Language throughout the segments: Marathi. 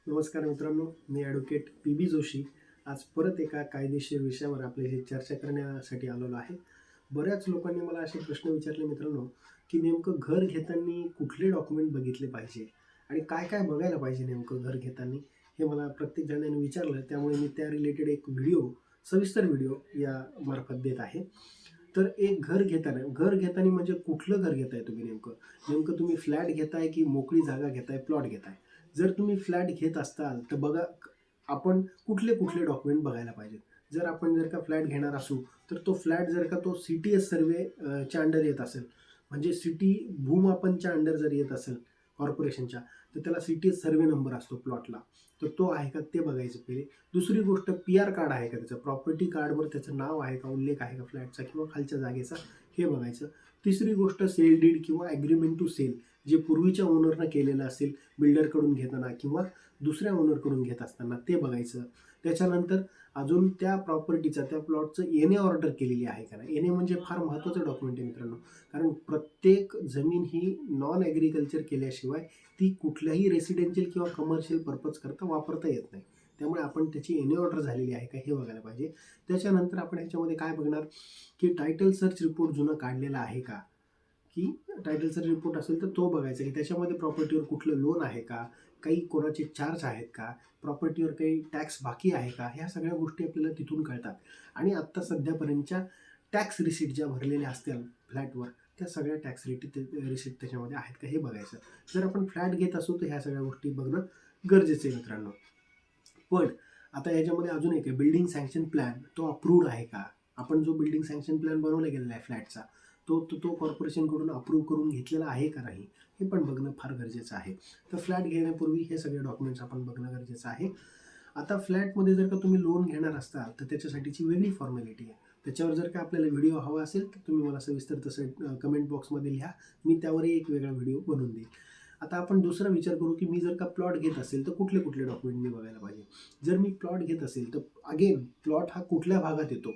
नमस्कार मित्रांनो, मी ॲडव्होकेट पी.बी. जोशी आज परत एका कायदेशीर विषयावर आपल्याशी चर्चा करण्यासाठी आलेलो आहे. बऱ्याच लोकांनी मला असे प्रश्न विचारले मित्रांनो, की नेमकं घर घेताना कुठले डॉक्युमेंट बघितले पाहिजे आणि काय काय बघायला पाहिजे नेमकं घर घेताना, हे मला प्रत्येक जणांनी विचारलं. त्यामुळे मी त्या रिलेटेड एक सविस्तर व्हिडिओ या मार्फत देत आहे. तर एक घर घेताना म्हणजे कुठलं घर घेताय तुम्ही नेमकं? नेमकं तुम्ही फ्लॅट घेताय की मोकळी जागा घेताय, प्लॉट घेताय? जर तुम्ही फ्लॅट घेत असताल तर बघा आपण कुठले कुठले डॉक्युमेंट बघायला पाहिजेत. जर का फ्लॅट घेणार असू तर तो फ्लॅट जर का तो CTS सर्वे च्या अंडर येत असेल, म्हणजे सिटी भूमापनच्या अंडर जर येत असेल कॉर्पोरेशनच्या, तर त्याला CTS सर्वे नंबर असतो प्लॉटला. तर तो आहे का ते बघायचं पहिले. दुसरी गोष्ट PR कार्ड आहे का त्याचं, प्रॉपर्टी कार्डवर त्याचं नाव आहे का, उल्लेख आहे का फ्लॅटचा किंवा खालच्या जागेचा, हे बघायचं. तिसरी गोष्ट सेल डीड किंवा ॲग्रीमेंट टू सेल जे पूर्वीच्या ओनरनं केलेलं असेल बिल्डरकडून घेताना किंवा दुसऱ्या ओनरकडून घेत असताना ते बघायचं. त्याच्यानंतर अजून त्या प्रॉपर्टीचा त्या प्लॉटचं एन ऑर्डर केलेली आहे का नाही. एन म्हणजे फार महत्त्वाचं डॉक्युमेंट आहे मित्रांनो, कारण प्रत्येक जमीन ही नॉन ॲग्रिकल्चर केल्याशिवाय ती कुठल्याही रेसिडेन्शियल किंवा कमर्शियल पर्पज करता वापरता येत नाही. त्यामुळे आपण त्याची एन ऑर्डर झालेली आहे का हे बघायला पाहिजे. त्याच्यानंतर आपण ह्याच्यामध्ये काय बघणार, की टायटल सर्च रिपोर्ट जुनं काढलेला आहे का, की टायटल सर्च रिपोर्ट असेल तर तो बघायचा, की त्याच्यामध्ये प्रॉपर्टीवर कुठलं लोन आहे का, काही कोणाचे चार्ज आहेत का, प्रॉपर्टीवर काही टॅक्स बाकी आहे का, ह्या सगळ्या गोष्टी आपल्याला तिथून कळतात. आणि आत्ता सध्यापर्यंतच्या टॅक्स रिसीट ज्या भरलेल्या असतील फ्लॅटवर, त्या सगळ्या टॅक्स रिसीट त्याच्यामध्ये आहेत का हे बघायचं. जर आपण फ्लॅट घेत असू तर ह्या सगळ्या गोष्टी बघणं गरजेचं आहे मित्रांनो. पण आता याच्यामध्ये अजून एक आहे, बिल्डिंग सँक्शन प्लॅन तो अप्रूव्ड आहे का. आपण जो बिल्डिंग सँक्शन प्लॅन बनवला गेलेला आहे फ्लॅटचा, तो कॉर्पोरेशनकडून अप्रूव्ह करून घेतलेला आहे का नाही, हे पण बघणं फार गरजेचं आहे. तर फ्लॅट घेण्यापूर्वी हे सगळे डॉक्युमेंट्स आपण बघणं गरजेचं आहे. आता फ्लॅटमध्ये जर का तुम्ही लोन घेणार असताल तर त्याच्यासाठीची वेगळी फॉर्मॅलिटी आहे. त्याच्यावर जर का आपल्याला व्हिडिओ हवा असेल तर तुम्ही मला सविस्तर तसं कमेंट बॉक्समध्ये लिहा, मी त्यावरही एक वेगळा व्हिडिओ बनवून देईल. आता आपण दुसरा विचार करू, की मी जर का प्लॉट घेत असेल तर कुठले कुठले डॉक्युमेंट मी बघायला पाहिजे. जर मी प्लॉट घेत असेल तर अगेन प्लॉट हा कुठल्या भागात येतो,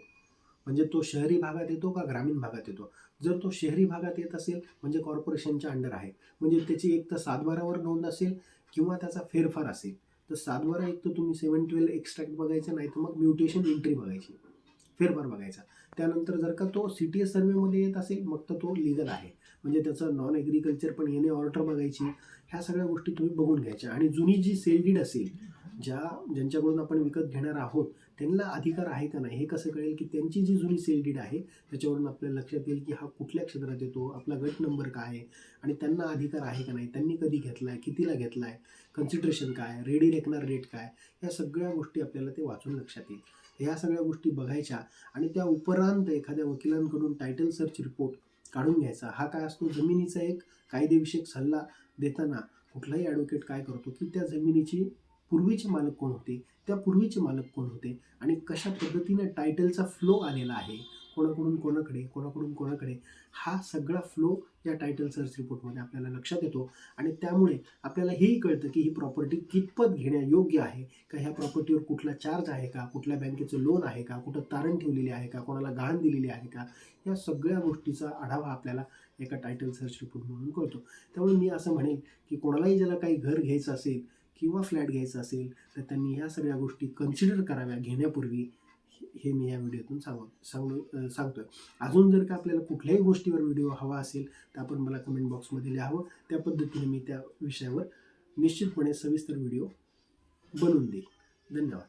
म्हणजे तो शहरी भागात येतो का ग्रामीण भागात येतो. जर तो शहरी भागात येत असेल म्हणजे कॉर्पोरेशनच्या अंडर आहे, म्हणजे त्याची एक तर 7/12वर नोंद असेल किंवा त्याचा फेरफार असेल. तर 7/12 एक तर तुम्ही 712 एक्स्ट्रॅक्ट बघायचं, नाही तर मग म्युटेशन एंट्री बघायची, फेरफार बघायचा. त्यानंतर जर का तो CTS सर्वेमध्ये येत असेल मग तर तो लिगल आहे, म्हणजे त्याचं नॉन ॲग्रिकल्चर पण येणे ऑर्डर बघायची. ह्या सगळ्या गोष्टी तुम्ही बघून घ्यायच्या. आणि जुनी जी सेल डीड असेल, ज्यांच्याकडून आपण विकत घेणार आहोत त्यांना अधिकार आहे का नाही हे कसं कळेल, की त्यांची जी जुनी सेल डीड आहे त्याच्यावरून आपल्याला लक्षात येईल की हा कुठल्या क्षेत्रात येतो, आपला गट नंबर काय आहे आणि त्यांना अधिकार आहे का नाही, त्यांनी कधी घेतला आहे, कितीला घेतला आहे, कन्सिडरेशन काय, रेडी रेकनर रेट काय, ह्या सगळ्या गोष्टी आपल्याला ते वाचून लक्षात येईल. ह्या सगळ्या गोष्टी बघायच्या आणि त्या उपरांत एखाद्या वकिलांकडून टायटल सर्च रिपोर्ट काढून घ्यायचा. हा काय असतो, जमिनीचा एक कायदेविषयक सल्ला देताना कुठलाही ॲडव्होकेट काय करतो, की त्या जमिनीची पूर्वीचे मालक कोण होते, त्या पूर्वीचे मालक कोण होते आणि कशा पद्धतीने टायटलचा फ्लो आलेला आहे, कोणाकडून कोणाकडे, कोणाकडून कोणाकडे, हा सगळा फ्लो या टायटल सर्च रिपोर्टमध्ये आपल्याला लक्षात येतो. आणि त्यामुळे आपल्याला हेही कळतं की ही प्रॉपर्टी कितपत घेण्यायोग्य आहे का, ह्या प्रॉपर्टीवर कुठला चार्ज आहे का, कुठल्या बँकेचं लोन आहे का, कुठं तारण ठेवलेली आहे का, कोणाला गहाण दिलेली आहे का, या सगळ्या गोष्टीचा आढावा आपल्याला एका टायटल सर्च रिपोर्ट म्हणून कळतो. त्यामुळे मी असं म्हणेन की कोणालाही ज्याला काही घर घ्यायचं असेल किंवा फ्लॅट घ्यायचा असेल तर त्यांनी ह्या सगळ्या गोष्टी कन्सिडर कराव्या घेण्यापूर्वी, हे मी या व्हिडिओतून सांगतोय. अजून जर का आपल्याला कुठल्याही गोष्टीवर व्हिडिओ हवा असेल तर आपण मला कमेंट बॉक्समध्ये लिहावं, त्या पद्धतीने मी त्या विषयावर निश्चितपणे सविस्तर व्हिडिओ बनवून देईल. धन्यवाद.